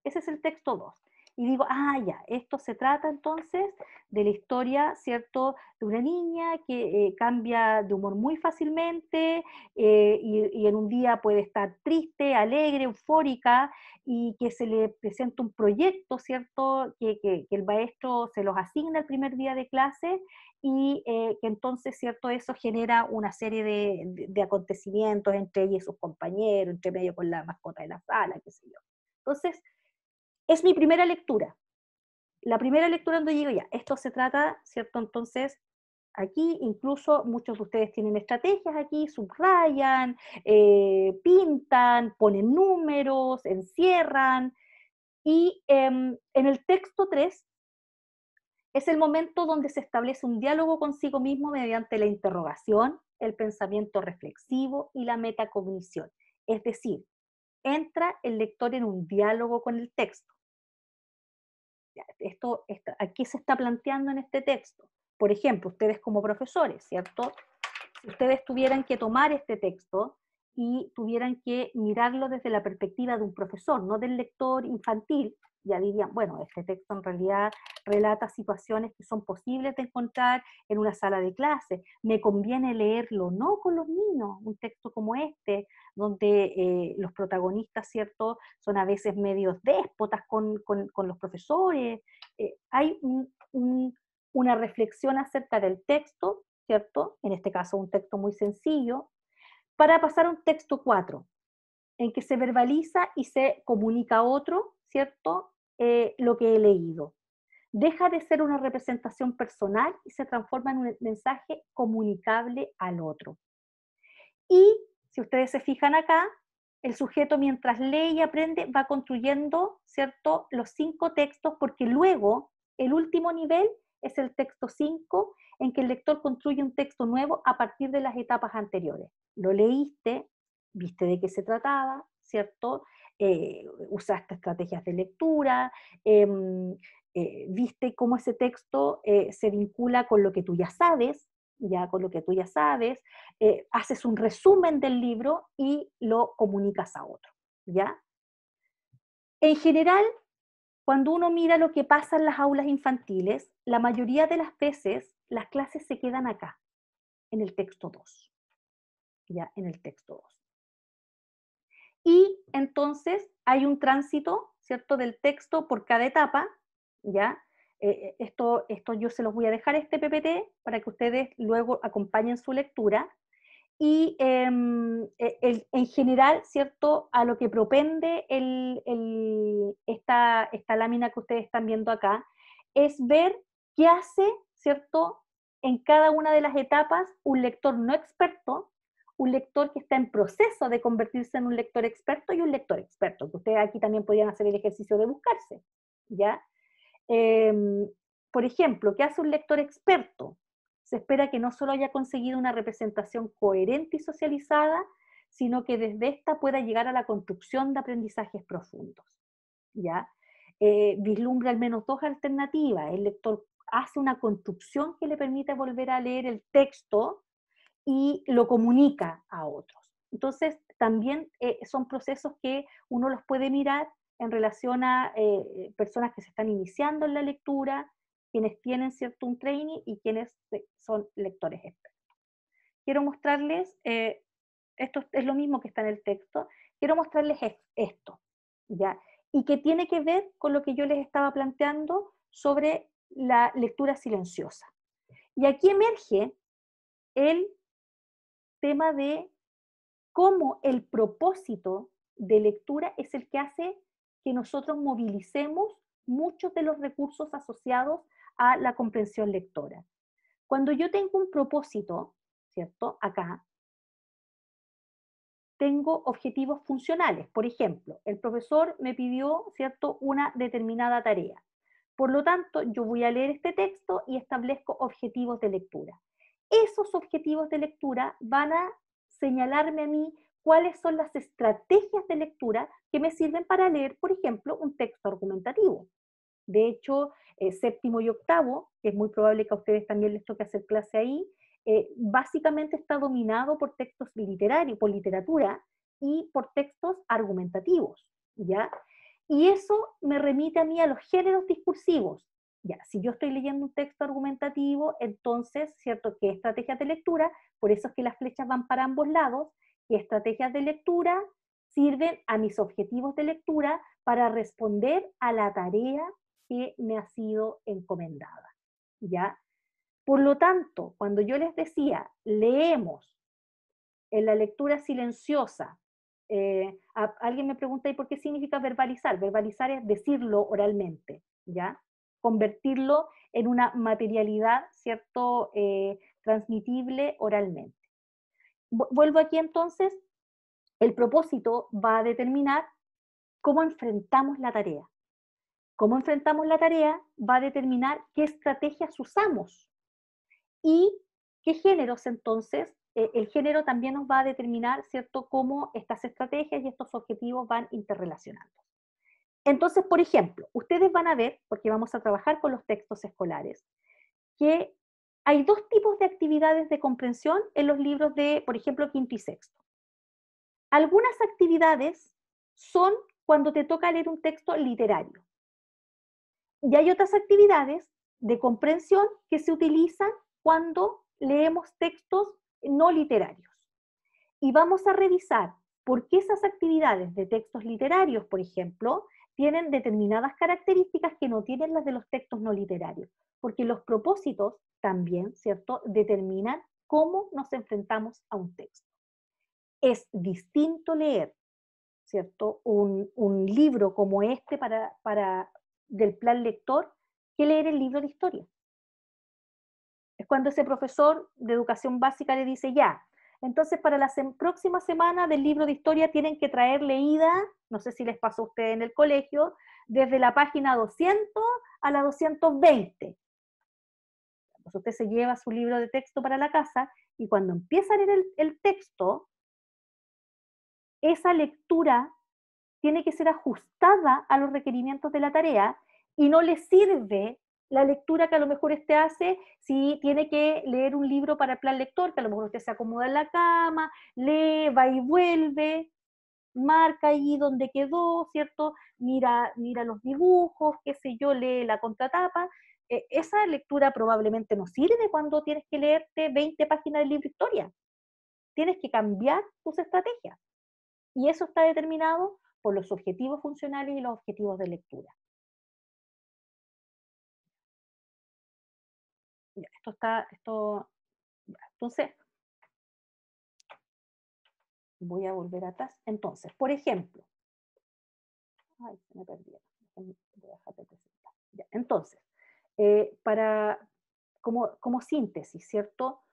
Ese es el texto 2. Y digo, ya, esto se trata entonces de la historia, ¿cierto?, de una niña que cambia de humor muy fácilmente y en un día puede estar triste, alegre, eufórica y que se le presenta un proyecto, ¿cierto?, que el maestro se los asigna el primer día de clase y que entonces, ¿cierto?, eso genera una serie de acontecimientos entre ella y sus compañeros, entre medio con la mascota de la sala, qué sé yo. Entonces, es mi primera lectura. La primera lectura donde digo, ya, esto se trata, ¿cierto? Entonces, aquí incluso muchos de ustedes tienen estrategias aquí, subrayan, pintan, ponen números, encierran. Y en el texto 3 es el momento donde se establece un diálogo consigo mismo mediante la interrogación, el pensamiento reflexivo y la metacognición. Es decir, entra el lector en un diálogo con el texto. Esto aquí se está planteando en este texto. Por ejemplo, ustedes como profesores, ¿cierto? Si ustedes tuvieran que tomar este texto y tuvieran que mirarlo desde la perspectiva de un profesor, no del lector infantil, ya dirían, bueno, este texto en realidad relata situaciones que son posibles de encontrar en una sala de clase. Me conviene leerlo no con los niños, un texto como este, donde los protagonistas, ¿cierto?, son a veces medios déspotas con los profesores. Hay una reflexión acerca del texto, ¿cierto? En este caso un texto muy sencillo, para pasar a un texto 4, en que se verbaliza y se comunica a otro, ¿cierto?, lo que he leído. Deja de ser una representación personal y se transforma en un mensaje comunicable al otro. Y si ustedes se fijan acá, el sujeto mientras lee y aprende va construyendo, ¿cierto?, los 5 textos, porque luego El último nivel es el texto 5, en que el lector construye un texto nuevo a partir de las etapas anteriores. Lo leíste, viste de qué se trataba, ¿cierto? Usaste estrategias de lectura, viste cómo ese texto se vincula con lo que tú ya sabes, haces un resumen del libro y lo comunicas a otro, ¿ya? En general, cuando uno mira lo que pasa en las aulas infantiles, la mayoría de las veces las clases se quedan acá, en el texto 2, ¿ya? En el texto 2. Y entonces hay un tránsito, ¿cierto?, del texto por cada etapa, ¿ya? Esto yo se los voy a dejar este PPT para que ustedes luego acompañen su lectura. Y en general, ¿cierto?, a lo que propende esta lámina que ustedes están viendo acá, es ver qué hace, ¿cierto?, en cada una de las etapas un lector no experto, un lector que está en proceso de convertirse en un lector experto y un lector experto, que ustedes aquí también podrían hacer el ejercicio de buscarse, ¿ya? Por ejemplo, ¿qué hace un lector experto? Se espera que no solo haya conseguido una representación coherente y socializada, sino que desde esta pueda llegar a la construcción de aprendizajes profundos, ¿ya? Vislumbra al menos dos alternativas. El lector hace una construcción que le permite volver a leer el texto y lo comunica a otros. Entonces, también son procesos que uno los puede mirar en relación a personas que se están iniciando en la lectura, quienes tienen cierto un training y quienes son lectores expertos. Quiero mostrarles, esto es lo mismo que está en el texto, quiero mostrarles esto, ¿ya? Y que tiene que ver con lo que yo les estaba planteando sobre la lectura silenciosa. Y aquí emerge el tema de cómo el propósito de lectura es el que hace que nosotros movilicemos muchos de los recursos asociados a la comprensión lectora. Cuando yo tengo un propósito, ¿cierto? Acá, tengo objetivos funcionales. Por ejemplo, el profesor me pidió, ¿cierto?, una determinada tarea. Por lo tanto, yo voy a leer este texto y establezco objetivos de lectura. Esos objetivos de lectura van a señalarme a mí cuáles son las estrategias de lectura que me sirven para leer, por ejemplo, un texto argumentativo. De hecho, séptimo y octavo, que es muy probable que a ustedes también les toque hacer clase ahí, básicamente está dominado por textos literarios, por literatura y por textos argumentativos, ¿ya? Y eso me remite a mí a los géneros discursivos. Ya, si yo estoy leyendo un texto argumentativo, entonces, ¿cierto?, ¿qué estrategias de lectura? Por eso es que las flechas van para ambos lados. ¿Qué estrategias de lectura sirven a mis objetivos de lectura para responder a la tarea que me ha sido encomendada? ¿Ya? Por lo tanto, cuando yo les decía, leemos en la lectura silenciosa, alguien me pregunta, ¿y por qué significa verbalizar? Verbalizar es decirlo oralmente, ¿ya? Convertirlo en una materialidad, ¿cierto?, transmitible oralmente. Vuelvo aquí entonces, el propósito va a determinar cómo enfrentamos la tarea. Cómo enfrentamos la tarea va a determinar qué estrategias usamos y qué géneros entonces. El género también nos va a determinar, ¿cierto?, cómo estas estrategias y estos objetivos van interrelacionando. Entonces, por ejemplo, ustedes van a ver, porque vamos a trabajar con los textos escolares, que hay dos tipos de actividades de comprensión en los libros de, por ejemplo, quinto y sexto. Algunas actividades son cuando te toca leer un texto literario. Y hay otras actividades de comprensión que se utilizan cuando leemos textos no literarios. Y vamos a revisar por qué esas actividades de textos literarios, por ejemplo, tienen determinadas características que no tienen las de los textos no literarios. Porque los propósitos también, ¿cierto?, determinan cómo nos enfrentamos a un texto. Es distinto leer, ¿cierto?, un libro como este del plan lector que leer el libro de historia. Es cuando ese profesor de educación básica le dice, ya, Entonces, para la próxima semana del libro de historia tienen que traer leída, no sé si les pasó a ustedes en el colegio, desde la página 200 a la 220. Pues usted se lleva su libro de texto para la casa y cuando empieza a leer el texto, esa lectura tiene que ser ajustada a los requerimientos de la tarea y no le sirve la lectura que a lo mejor usted hace si tiene que leer un libro para el plan lector, que a lo mejor usted se acomoda en la cama, lee, va y vuelve, marca ahí donde quedó, ¿cierto? Mira los dibujos, qué sé yo, lee la contratapa. Esa lectura probablemente no sirve cuando tienes que leerte 20 páginas del libro de historia. Tienes que cambiar tus estrategias. Y eso está determinado por los objetivos funcionales y los objetivos de lectura. Ya, entonces, voy a volver atrás. Entonces, por ejemplo, ay, se me perdió. Voy a dejar de presentar. Ya, entonces, como síntesis, ¿cierto?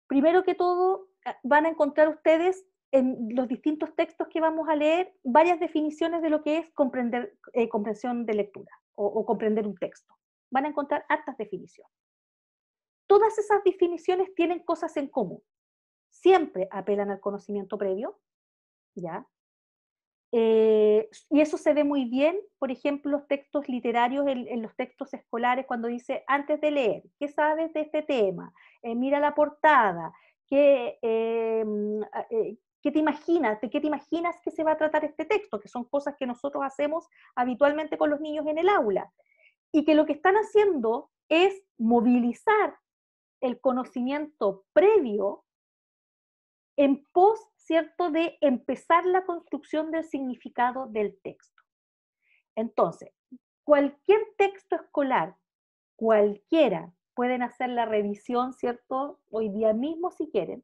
Primero que todo, van a encontrar ustedes en los distintos textos que vamos a leer varias definiciones de lo que es comprensión de lectura o comprender un texto. Van a encontrar hartas definiciones. Todas esas definiciones tienen cosas en común. Siempre apelan al conocimiento previo, ¿ya? Y eso se ve muy bien, por ejemplo, los textos literarios, en los textos escolares, cuando dice, antes de leer, ¿qué sabes de este tema? Mira la portada, ¿qué te imaginas? ¿De qué te imaginas que se va a tratar este texto? Que son cosas que nosotros hacemos habitualmente con los niños en el aula. Y que lo que están haciendo es movilizar el conocimiento previo en pos, ¿cierto?, de empezar la construcción del significado del texto. Entonces, cualquier texto escolar, cualquiera, pueden hacer la revisión, ¿cierto?, hoy día mismo si quieren.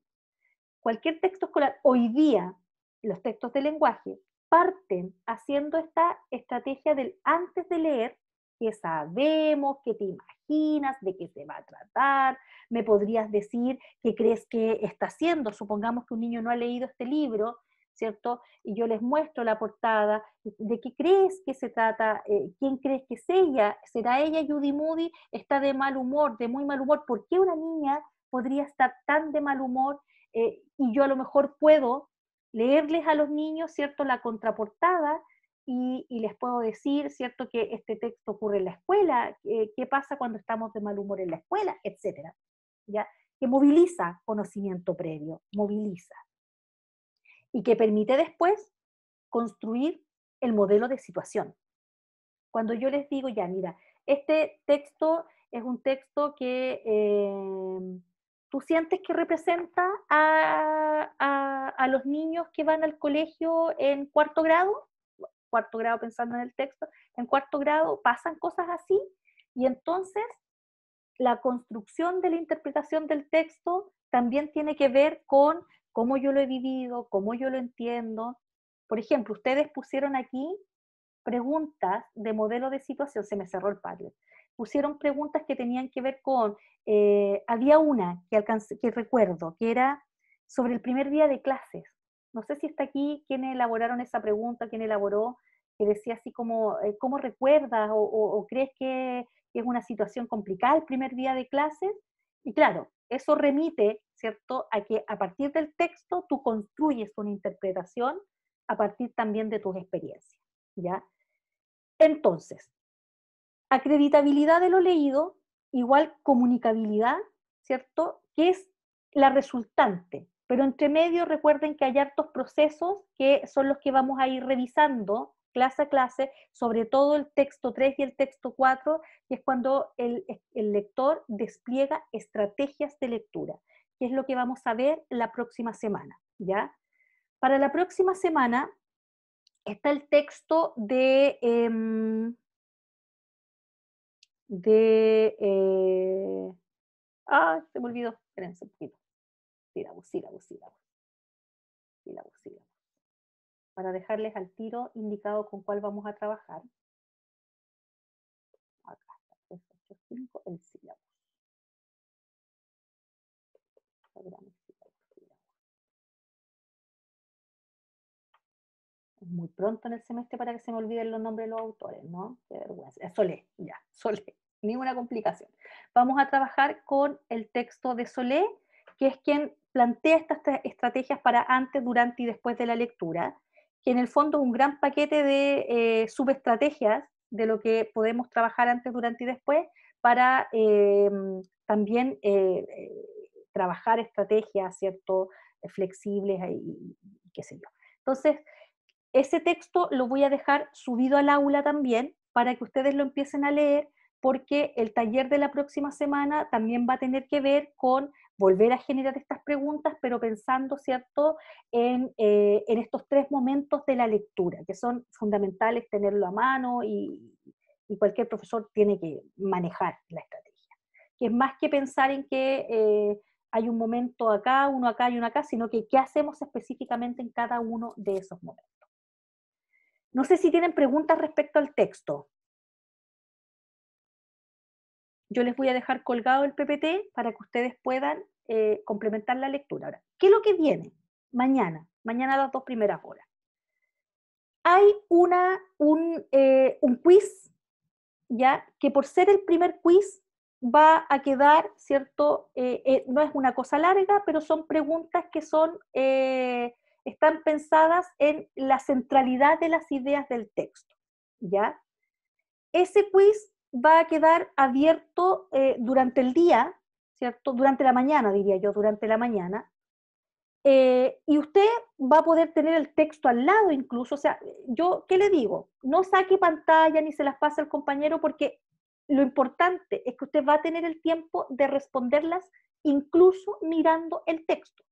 Cualquier texto escolar, hoy día, los textos de lenguaje, parten haciendo esta estrategia del antes de leer, que sabemos, que te imaginas, de qué se va a tratar, me podrías decir qué crees que está haciendo, supongamos que un niño no ha leído este libro, ¿cierto? Y yo les muestro la portada, ¿de qué crees que se trata? ¿Quién crees que es ella? ¿Será ella Judy Moody? ¿Está de mal humor, de muy mal humor? ¿Por qué una niña podría estar tan de mal humor? Y yo a lo mejor puedo leerles a los niños, ¿cierto?, la contraportada y les puedo decir, ¿cierto?, que este texto ocurre en la escuela, qué pasa cuando estamos de mal humor en la escuela, etcétera, ¿ya? Que moviliza conocimiento previo, moviliza. Y que permite después construir el modelo de situación. Cuando yo les digo, ya, mira, este texto es un texto que tú sientes que representa a los niños que van al colegio en cuarto grado pensando en el texto, en cuarto grado pasan cosas así, y entonces la construcción de la interpretación del texto también tiene que ver con cómo yo lo he vivido, cómo yo lo entiendo. Por ejemplo, ustedes pusieron aquí preguntas de modelo de situación, se me cerró el Padlet, pusieron preguntas que tenían que ver con, había una que recuerdo, que era sobre el primer día de clases. No sé si está aquí quién elaboraron esa pregunta, quién elaboró, que decía así como, ¿cómo recuerdas o crees que es una situación complicada el primer día de clases? Y claro, eso remite, ¿cierto?, a que a partir del texto tú construyes una interpretación a partir también de tus experiencias, ¿ya? Entonces, acreditabilidad de lo leído igual comunicabilidad, ¿cierto?, que es la resultante. Pero entre medio recuerden que hay hartos procesos que son los que vamos a ir revisando clase a clase, sobre todo el texto 3 y el texto 4, que es cuando el lector despliega estrategias de lectura, que es lo que vamos a ver la próxima semana, ¿ya? Para la próxima semana está el texto se me olvidó, espérense un poquito. Sílabus. Para dejarles al tiro indicado con cuál vamos a trabajar. Acá está, 385, el sílabus. Muy pronto en el semestre para que se me olviden los nombres de los autores, ¿no? Qué vergüenza. Solé, ya, Solé, ninguna complicación. Vamos a trabajar con el texto de Solé, que es quien plantea estas estrategias para antes, durante y después de la lectura, que en el fondo es un gran paquete de subestrategias de lo que podemos trabajar antes, durante y después para también trabajar estrategias, ¿cierto? Flexibles y qué sé yo. Entonces, ese texto lo voy a dejar subido al aula también para que ustedes lo empiecen a leer, porque el taller de la próxima semana también va a tener que ver con volver a generar estas preguntas, pero pensando, ¿cierto?, en estos 3 momentos de la lectura, que son fundamentales tenerlo a mano y cualquier profesor tiene que manejar la estrategia. Que es más que pensar en que hay un momento acá, uno acá y uno acá, sino que qué hacemos específicamente en cada uno de esos momentos. No sé si tienen preguntas respecto al texto. Yo les voy a dejar colgado el PPT para que ustedes puedan complementar la lectura. Ahora, ¿qué es lo que viene? Mañana a las 2 primeras horas. Hay un quiz, ya, que por ser el primer quiz va a quedar, ¿cierto? No es una cosa larga, pero son preguntas que están pensadas en la centralidad de las ideas del texto, ¿ya? Ese quiz va a quedar abierto durante el día, ¿cierto? Durante la mañana, diría yo, durante la mañana. Y usted va a poder tener el texto al lado incluso. O sea, yo, ¿qué le digo? No saque pantalla ni se las pase al compañero, porque lo importante es que usted va a tener el tiempo de responderlas incluso mirando el texto.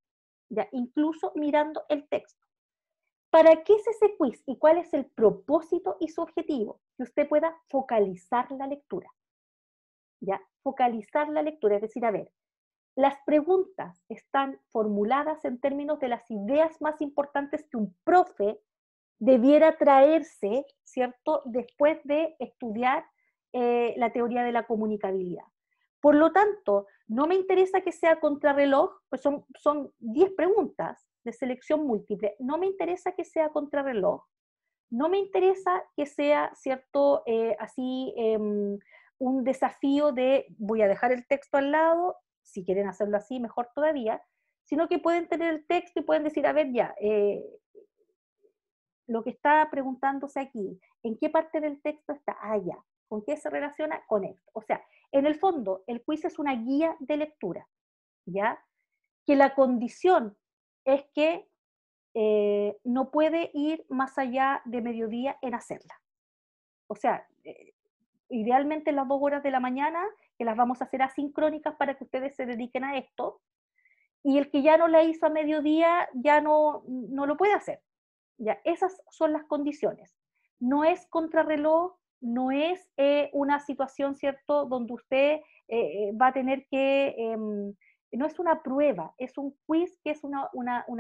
¿Ya? Incluso mirando el texto. ¿Para qué es ese quiz y cuál es el propósito y su objetivo? Que usted pueda focalizar la lectura. ¿Ya? Focalizar la lectura, es decir, a ver, las preguntas están formuladas en términos de las ideas más importantes que un profe debiera traerse, ¿cierto?, después de estudiar la teoría de la comunicabilidad. Por lo tanto, no me interesa que sea contrarreloj, pues son 10 preguntas de selección múltiple, no me interesa que sea contrarreloj, no me interesa que sea, ¿cierto?, un desafío de voy a dejar el texto al lado, si quieren hacerlo así, mejor todavía, sino que pueden tener el texto y pueden decir, a ver, ya, lo que está preguntándose aquí, ¿en qué parte del texto está? Ah, ya. ¿Con qué se relaciona? Con esto. O sea, en el fondo, el quiz es una guía de lectura, ¿ya? Que la condición es que no puede ir más allá de mediodía en hacerla. O sea, idealmente las 2 horas de la mañana, que las vamos a hacer asincrónicas para que ustedes se dediquen a esto, y el que ya no la hizo a mediodía ya no lo puede hacer. Ya, esas son las condiciones. No es contrarreloj, no es una situación, ¿cierto?, donde usted va a tener que, no es una prueba, es un quiz que es una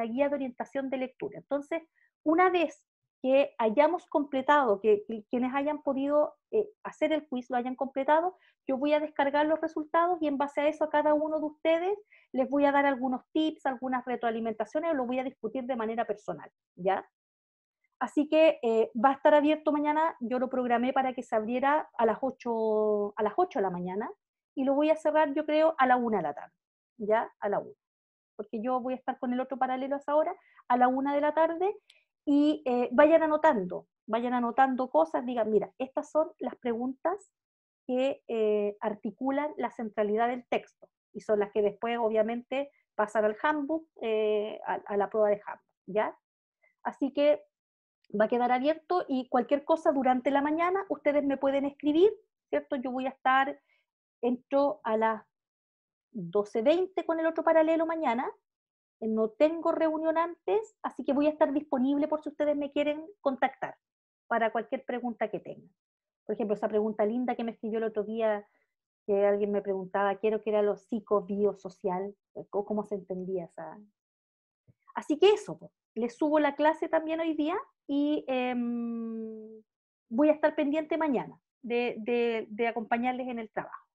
guía de orientación de lectura. Entonces, una vez que hayamos completado, que quienes hayan podido hacer el quiz lo hayan completado, yo voy a descargar los resultados y en base a eso a cada uno de ustedes les voy a dar algunos tips, algunas retroalimentaciones, o lo voy a discutir de manera personal, ¿ya? Así que va a estar abierto mañana, yo lo programé para que se abriera a las 8 de la mañana y lo voy a cerrar yo creo a la 1 de la tarde, ¿ya? A la 1, porque yo voy a estar con el otro paralelo a esa hora, a la 1 de la tarde, y vayan anotando cosas, digan, mira, estas son las preguntas que articulan la centralidad del texto y son las que después obviamente pasan al handbook, a la prueba de handbook, ¿ya? Así que va a quedar abierto y cualquier cosa durante la mañana ustedes me pueden escribir, ¿cierto? Yo voy a estar, entro a las 12:20 con el otro paralelo mañana, no tengo reunión antes, así que voy a estar disponible por si ustedes me quieren contactar para cualquier pregunta que tengan. Por ejemplo, esa pregunta linda que me escribió el otro día, que alguien me preguntaba, quiero que era lo psicobiosocial, ¿cómo se entendía esa? Así que eso, les subo la clase también hoy día y voy a estar pendiente mañana de acompañarles en el trabajo.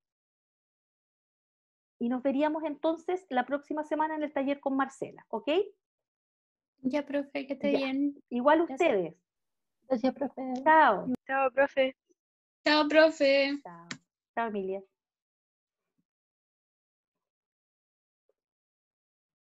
Y nos veríamos entonces la próxima semana en el taller con Marcela, ¿ok? Ya, profe, que esté Ya. bien. Igual Gracias. ustedes. Gracias, profe. Chao. Chao, profe. Chao, profe. Chao. Chao, Emilia.